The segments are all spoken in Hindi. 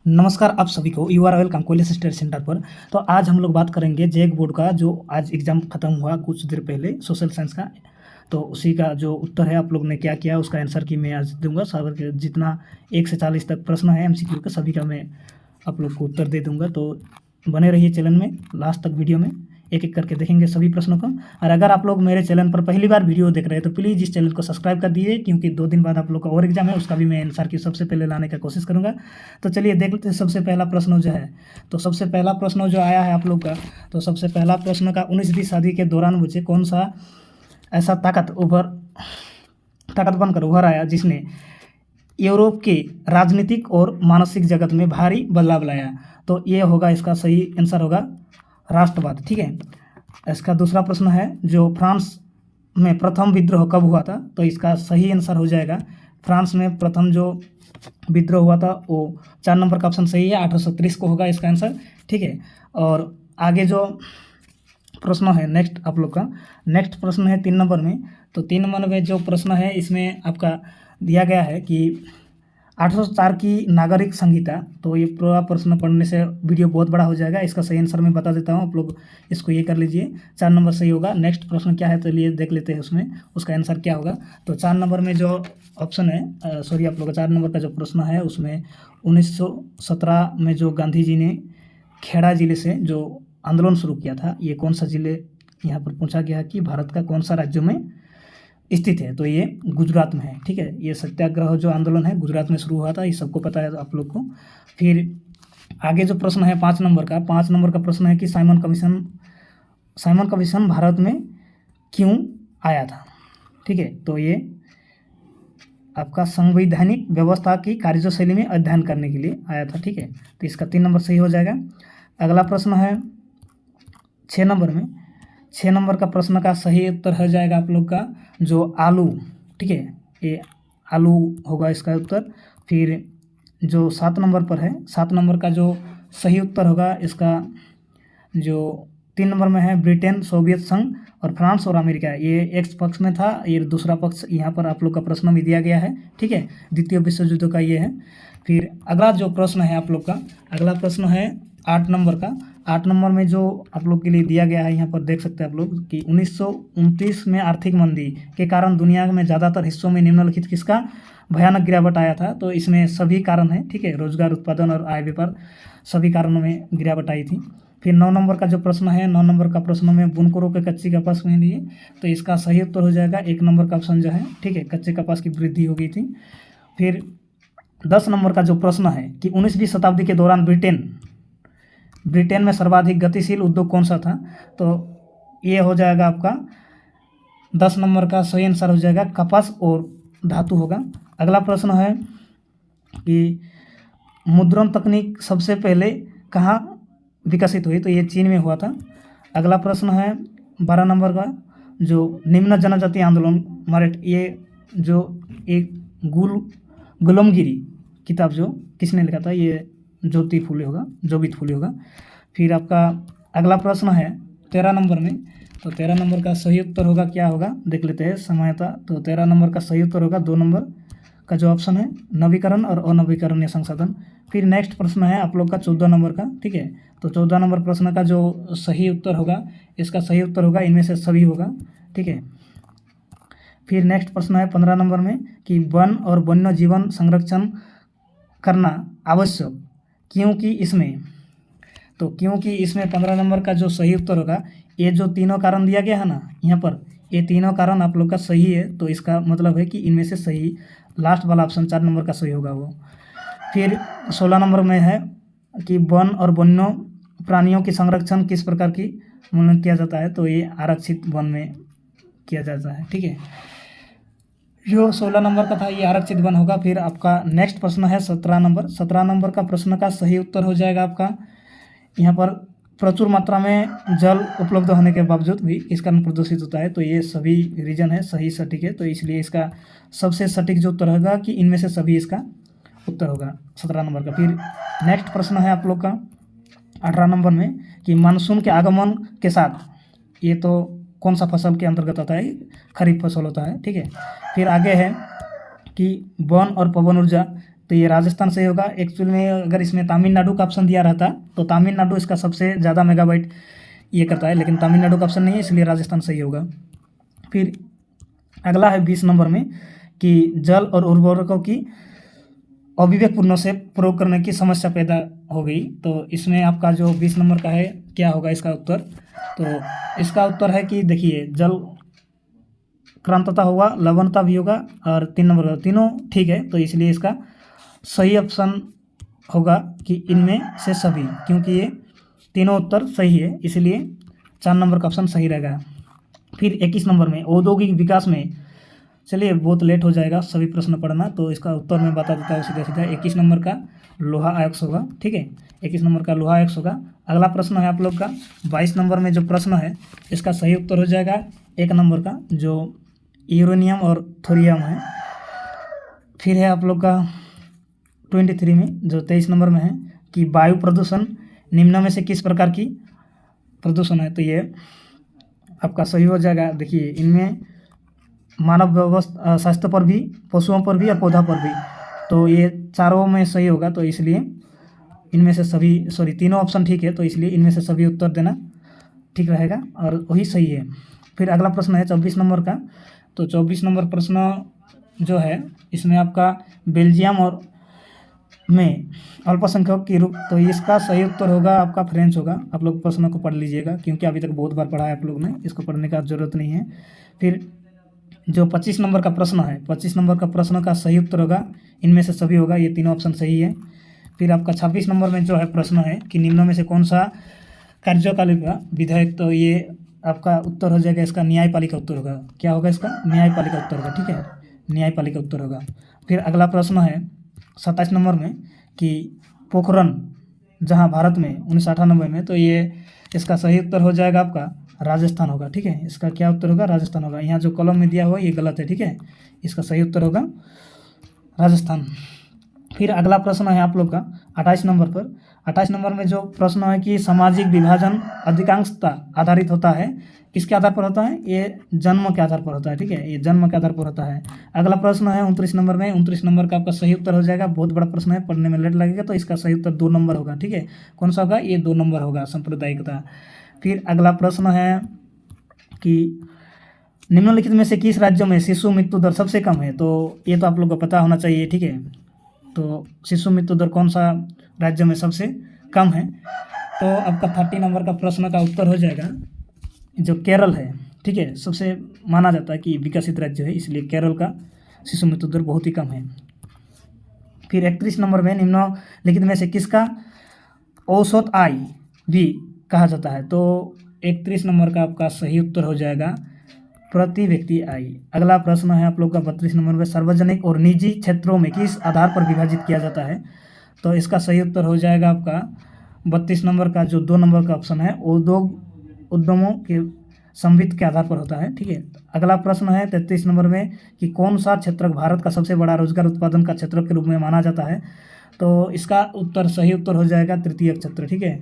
नमस्कार आप सभी को, you are welcome college study centre पर। तो आज हम लोग बात करेंगे जेक बोर्ड का, जो आज एग्ज़ाम ख़त्म हुआ कुछ देर पहले, सोशल साइंस का। तो उसी का जो उत्तर है, आप लोग ने क्या किया उसका आंसर की मैं आज दूंगा। सब जितना 1 से 40 तक प्रश्न है एमसीक्यू का, सभी का मैं आप लोग को उत्तर दे दूंगा। तो बने रहिए चैनल में, लास्ट तक वीडियो में एक एक करके देखेंगे सभी प्रश्नों को। और अगर आप लोग मेरे चैनल पर पहली बार वीडियो देख रहे हैं तो प्लीज़ इस चैनल को सब्सक्राइब कर दीजिए, क्योंकि 2 दिन बाद आप लोग का और एग्जाम है, उसका भी मैं आंसर की सबसे पहले लाने का कोशिश करूँगा। तो चलिए देख लेते हैं सबसे पहला प्रश्न जो है। तो सबसे पहला प्रश्न जो आया है आप लोग का, तो सबसे पहला प्रश्न का 19वीं सदी के दौरान मुझे कौन सा ऐसा ताकत बनकर उभर आया जिसने यूरोप के राजनीतिक और मानसिक जगत में भारी बदलाव लाया। तो ये होगा, इसका सही आंसर होगा राष्ट्रवाद। ठीक है। इसका दूसरा प्रश्न है, जो फ्रांस में प्रथम विद्रोह कब हुआ था? तो इसका सही आंसर हो जाएगा, फ्रांस में प्रथम जो विद्रोह हुआ था वो 4 नंबर का ऑप्शन सही है, 1830 को होगा इसका आंसर। ठीक है। और आगे जो प्रश्न है नेक्स्ट आप लोग का, नेक्स्ट प्रश्न है 3 नंबर में। तो 3 नंबर में जो प्रश्न है इसमें आपका दिया गया है कि 804 की नागरिक संहिता। तो ये पूरा प्रश्न पढ़ने से वीडियो बहुत बड़ा हो जाएगा, इसका सही आंसर मैं बता देता हूँ, आप लोग इसको ये कर लीजिए। 4 नंबर सही होगा। नेक्स्ट प्रश्न क्या है तो लिए देख लेते हैं उसमें उसका आंसर क्या होगा। तो 4 नंबर में जो ऑप्शन है, सॉरी आप लोग का 4 नंबर का जो प्रश्न है उसमें 1917 में जो गांधी जी ने खेड़ा जिले से जो आंदोलन शुरू किया था, ये कौन सा जिले यहाँ पर पूछा गया कि भारत का कौन सा राज्य में स्थित है? तो ये गुजरात में है। ठीक है। ये सत्याग्रह जो आंदोलन है गुजरात में शुरू हुआ था, ये सबको पता है आप लोग को। फिर आगे जो प्रश्न है 5 नंबर का, 5 नंबर का प्रश्न है कि साइमन कमीशन भारत में क्यों आया था? ठीक है। तो ये आपका संवैधानिक व्यवस्था की कार्यशैली में अध्ययन करने के लिए आया था। ठीक है। तो इसका 3 नंबर सही हो जाएगा। अगला प्रश्न है 6 नंबर में। 6 नंबर का प्रश्न का सही उत्तर हो जाएगा आप लोग का जो आलू। ठीक है, ये आलू होगा इसका उत्तर। फिर जो 7 नंबर पर है, 7 नंबर का जो सही उत्तर होगा इसका, जो 3 नंबर में है ब्रिटेन, सोवियत संघ और फ्रांस और अमेरिका। ये एक पक्ष में था, ये दूसरा पक्ष यहाँ पर आप लोग का प्रश्न में दिया गया है। ठीक है। द्वितीय विश्व युद्ध का ये है। फिर अगला जो प्रश्न है आप लोग का, अगला प्रश्न है 8 नंबर का। 8 नंबर में जो आप लोग के लिए दिया गया है, यहाँ पर देख सकते हैं आप लोग कि 1929 में आर्थिक मंदी के कारण दुनिया में ज़्यादातर हिस्सों में निम्नलिखित किसका भयानक गिरावट आया था? तो इसमें सभी कारण हैं। ठीक है। रोजगार, उत्पादन और आय व्यापार, सभी कारणों में गिरावट आई थी। फिर 9 नंबर का जो प्रश्न है, 9 नंबर का प्रश्न में बुनकरों के कच्ची कपास में लिए, तो इसका सही उत्तर हो जाएगा 1 नंबर का ऑप्शन जो है। ठीक है, कच्चे कपास की वृद्धि हो गई थी। फिर 10 नंबर का जो प्रश्न है कि 19वीं शताब्दी के दौरान ब्रिटेन में सर्वाधिक गतिशील उद्योग कौन सा था? तो ये हो जाएगा आपका 10 नंबर का सही आंसर हो जाएगा कपास और धातु होगा। अगला प्रश्न है कि मुद्रण तकनीक सबसे पहले कहाँ विकसित हुई? तो ये चीन में हुआ था। अगला प्रश्न है 12 नंबर का, जो निम्न जनजाति आंदोलन मराठ, ये जो एक गुलामगिरी किताब जो किसने लिखा था? ये जोवित फुले होगा। फिर आपका अगला प्रश्न है 13 नंबर में। तो 13 नंबर का सही उत्तर होगा क्या होगा, देख लेते हैं समायता। तो 13 नंबर का सही उत्तर होगा 2 नंबर का जो ऑप्शन है, नवीकरण और अनवीकरणीय संसाधन। फिर नेक्स्ट प्रश्न है आप लोग का 14 नंबर का। ठीक है। तो 14 नंबर प्रश्न का जो सही उत्तर होगा, इसका सही उत्तर होगा इनमें से सभी होगा। ठीक है। फिर नेक्स्ट प्रश्न है 15 नंबर में कि वन और वन्य जीवन संरक्षण करना आवश्यक क्योंकि इसमें 15 नंबर का जो सही उत्तर होगा, ये जो तीनों कारण दिया गया है ना यहाँ पर, ये तीनों कारण आप लोग का सही है। तो इसका मतलब है कि इनमें से सही लास्ट वाला ऑप्शन 4 नंबर का सही होगा वो। फिर 16 नंबर में है कि वन और वन्य प्राणियों की संरक्षण किस प्रकार की किया जाता है? तो ये आरक्षित वन में किया जाता है। ठीक है। जो 16 नंबर का था ये आरक्षित वन होगा। फिर आपका नेक्स्ट प्रश्न है 17 नंबर। 17 नंबर का प्रश्न का सही उत्तर हो जाएगा आपका, यहाँ पर प्रचुर मात्रा में जल उपलब्ध होने के बावजूद भी किस कारण प्रदूषित होता है? तो ये सभी रीजन है सही सटीक है। तो इसलिए इसका सबसे सटीक जो उत्तर होगा कि इनमें से सभी इसका उत्तर होगा 17 नंबर का। फिर नेक्स्ट प्रश्न है आप लोग का 18 नंबर में कि मानसून के आगमन के साथ, ये तो कौन सा फसल के अंतर्गत आता है? खरीफ फसल होता है। ठीक है। फिर आगे है कि वन और पवन ऊर्जा तो ये राजस्थान सही होगा। एक्चुअल में अगर इसमें तमिलनाडु का ऑप्शन दिया रहता तो तमिलनाडु इसका सबसे ज़्यादा मेगाबाइट ये करता है, लेकिन तमिलनाडु का ऑप्शन नहीं है, इसलिए राजस्थान सही होगा। फिर अगला है 20 नंबर में कि जल और उर्वरकों की अविवेकपूर्ण से प्रयोग करने की समस्या पैदा हो गई। तो इसमें आपका जो 20 नंबर का है क्या होगा इसका उत्तर? तो इसका उत्तर है कि देखिए जल क्रांतता होगा, लवणता भी होगा और 3 नंबर का तीनों ठीक है। तो इसलिए इसका सही ऑप्शन होगा कि इनमें से सभी, क्योंकि ये तीनों उत्तर सही है, इसलिए 4 नंबर का ऑप्शन सही रहेगा। फिर 21 नंबर में औद्योगिक विकास में, चलिए बहुत लेट हो जाएगा सभी प्रश्न पढ़ना, तो इसका उत्तर मैं बता देता हूँ सीधा सीधा। 21 नंबर का लोहा अयस्क होगा, ठीक है, 21 नंबर का लोहा अयस्क होगा। अगला प्रश्न है आप लोग का 22 नंबर में जो प्रश्न है इसका सही उत्तर हो जाएगा 1 नंबर का, जो यूरेनियम और थोरियम है। फिर है आप लोग का 23 में जो 23 नंबर में है कि वायु प्रदूषण निम्न में से किस प्रकार की प्रदूषण है? तो ये आपका सही हो जाएगा। देखिए इनमें मानव व्यवस्था स्वास्थ्य पर भी, पशुओं पर भी और पौधा पर भी, तो ये चारों में सही होगा। तो इसलिए इनमें से सभी तीनों ऑप्शन ठीक है, तो इसलिए इनमें से सभी उत्तर देना ठीक रहेगा और वही सही है। फिर अगला प्रश्न है 24 नंबर का। तो 24 नंबर प्रश्न जो है इसमें आपका बेल्जियम और में अल्पसंख्यक की रूप, तो इसका सही उत्तर होगा आपका फ्रेंच होगा। आप लोग प्रश्न को पढ़ लीजिएगा, क्योंकि अभी तक बहुत बार पढ़ा है आप लोग ने, इसको पढ़ने का जरूरत नहीं है। फिर जो 25 नंबर का प्रश्न है, 25 नंबर का प्रश्न का सही उत्तर होगा इनमें से सभी होगा, ये तीनों ऑप्शन सही है। फिर आपका 26 नंबर में जो है प्रश्न है कि निम्न में से कौन सा कार्यपालिका विधेयक, तो ये आपका उत्तर हो जाएगा इसका न्यायपालिका उत्तर होगा। क्या होगा इसका? न्यायपालिका उत्तर होगा, ठीक है, न्यायपालिका उत्तर होगा। फिर अगला प्रश्न है 27 नंबर में कि पोखरण जहां भारत में 1998 में, तो ये इसका सही उत्तर हो जाएगा आपका राजस्थान होगा, ठीक है। इसका क्या उत्तर होगा? राजस्थान होगा। यहाँ जो कॉलम में दिया हुआ ये गलत है, ठीक है, इसका सही उत्तर होगा राजस्थान। फिर अगला प्रश्न है आप लोग का 28 नंबर पर। 28 नंबर में जो प्रश्न है कि सामाजिक विभाजन अधिकांशता आधारित होता है, किसके आधार पर होता है? ये जन्म के आधार पर होता है, ठीक है, ये जन्म के आधार पर होता है। अगला प्रश्न है 29 नंबर में। 29 नंबर का आपका सही उत्तर हो जाएगा, बहुत बड़ा प्रश्न है, पढ़ने में लेट लगेगा, तो इसका सही उत्तर 2 नंबर होगा, ठीक है। कौन सा होगा? ये 2 नंबर होगा, सांप्रदायिकता। फिर अगला प्रश्न है कि निम्नलिखित में से किस राज्यों में शिशु मृत्यु दर सबसे कम है? तो ये तो आप लोग को पता होना चाहिए, ठीक है। तो शिशु मृत्यु दर कौन सा राज्य में सबसे कम है? तो आपका 30 नंबर का प्रश्न का उत्तर हो जाएगा जो केरल है, ठीक है, सबसे माना जाता है कि विकसित राज्य है, इसलिए केरल का शिशु मृत्यु दर बहुत ही कम है। फिर 31 नंबर में निम्नलिखित में से किसका औसत आय भी कहा जाता है? तो 31 नंबर का आपका सही उत्तर हो जाएगा प्रति व्यक्ति आय। अगला प्रश्न है आप लोग का 32 नंबर में, सार्वजनिक और निजी क्षेत्रों में किस आधार पर विभाजित किया जाता है? तो इसका सही उत्तर हो जाएगा आपका 32 नंबर का जो 2 नंबर का ऑप्शन है, उद्यमों के संवित्त के आधार पर होता है, ठीक है। अगला प्रश्न है 33 नंबर में कि कौन सा क्षेत्र भारत का सबसे बड़ा रोजगार उत्पादन का क्षेत्र के रूप में माना जाता है? तो इसका उत्तर सही उत्तर हो जाएगा तृतीय क्षेत्र, ठीक है,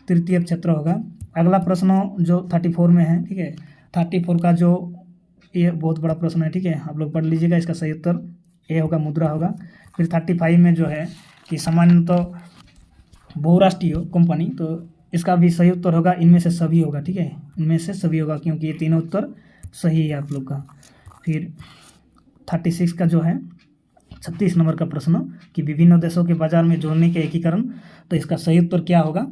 तृतीय क्षेत्र होगा। अगला प्रश्न जो 34 में है, ठीक है, 34 का जो ये बहुत बड़ा प्रश्न है, ठीक है, आप लोग पढ़ लीजिएगा, इसका सही उत्तर ए होगा, मुद्रा होगा। फिर 35 में जो है कि सामान्यतः बहुराष्ट्रीय कंपनी, तो इसका भी सही उत्तर होगा इनमें से सभी होगा, ठीक है, इनमें से सभी होगा, क्योंकि ये तीनों उत्तर सही है आप लोग का। फिर 36 का जो है 36 नंबर का प्रश्न कि विभिन्न देशों के बाजार में जोड़ने के एकीकरण, तो इसका सही उत्तर क्या होगा?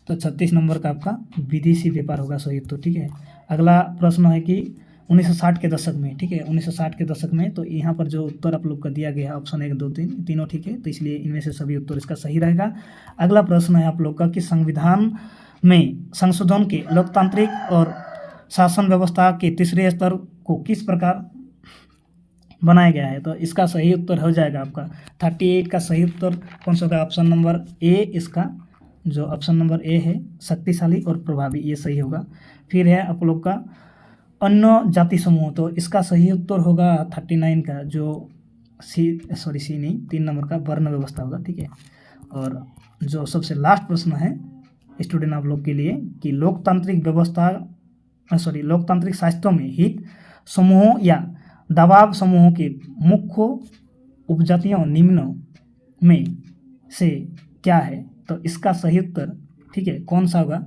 तो 36 नंबर का आपका विदेशी व्यापार होगा सही उत्तर, ठीक है। अगला प्रश्न है कि 1960 के दशक में, ठीक है, 1960 के दशक में, तो यहाँ पर जो उत्तर आप लोग का दिया गया है ऑप्शन 1, 2, 3 तीनों ठीक है, तो इसलिए इनमें से सभी उत्तर इसका सही रहेगा। अगला प्रश्न है आप लोग का कि संविधान में संशोधन के लोकतांत्रिक और शासन व्यवस्था के तीसरे स्तर को किस प्रकार बनाया गया है? तो इसका सही उत्तर हो जाएगा आपका 38 का सही उत्तर कौन सा होगा? ऑप्शन नंबर ए, इसका जो ऑप्शन नंबर ए है, शक्तिशाली और प्रभावी, ये सही होगा। फिर है आप लोग का अन्य जाति समूह, तो इसका सही उत्तर होगा 39 का जो सी नहीं 3 नंबर का वर्ण व्यवस्था होगा, ठीक है। और जो सबसे लास्ट प्रश्न है स्टूडेंट आप लोग के लिए कि लोकतांत्रिक शास्त्रों में हित समूहों या दबाव समूहों के मुख्य उपजातियों निम्न में से क्या है? तो इसका सही उत्तर, ठीक है, कौन सा होगा?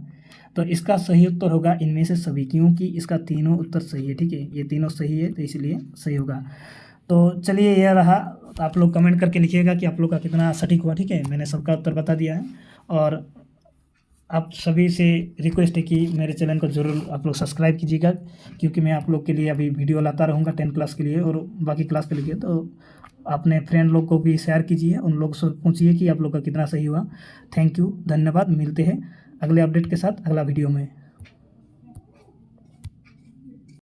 तो इसका सही उत्तर होगा इनमें से सभी, क्योंकि इसका तीनों उत्तर सही है, ठीक है, ये तीनों सही है तो इसलिए सही होगा। तो चलिए यह रहा, आप लोग कमेंट करके लिखिएगा कि आप लोग का कितना सटीक हुआ, ठीक है। मैंने सबका उत्तर बता दिया है और आप सभी से रिक्वेस्ट है कि मेरे चैनल को ज़रूर आप लोग सब्सक्राइब कीजिएगा, क्योंकि मैं आप लोग के लिए अभी वीडियो लाता रहूँगा 10 क्लास के लिए और बाकी क्लास के लिए। तो अपने फ्रेंड लोग को भी शेयर कीजिए, उन लोग से पूछिए कि आप लोग का कितना सही हुआ। थैंक यू, धन्यवाद। मिलते हैं अगले अपडेट के साथ अगला वीडियो में।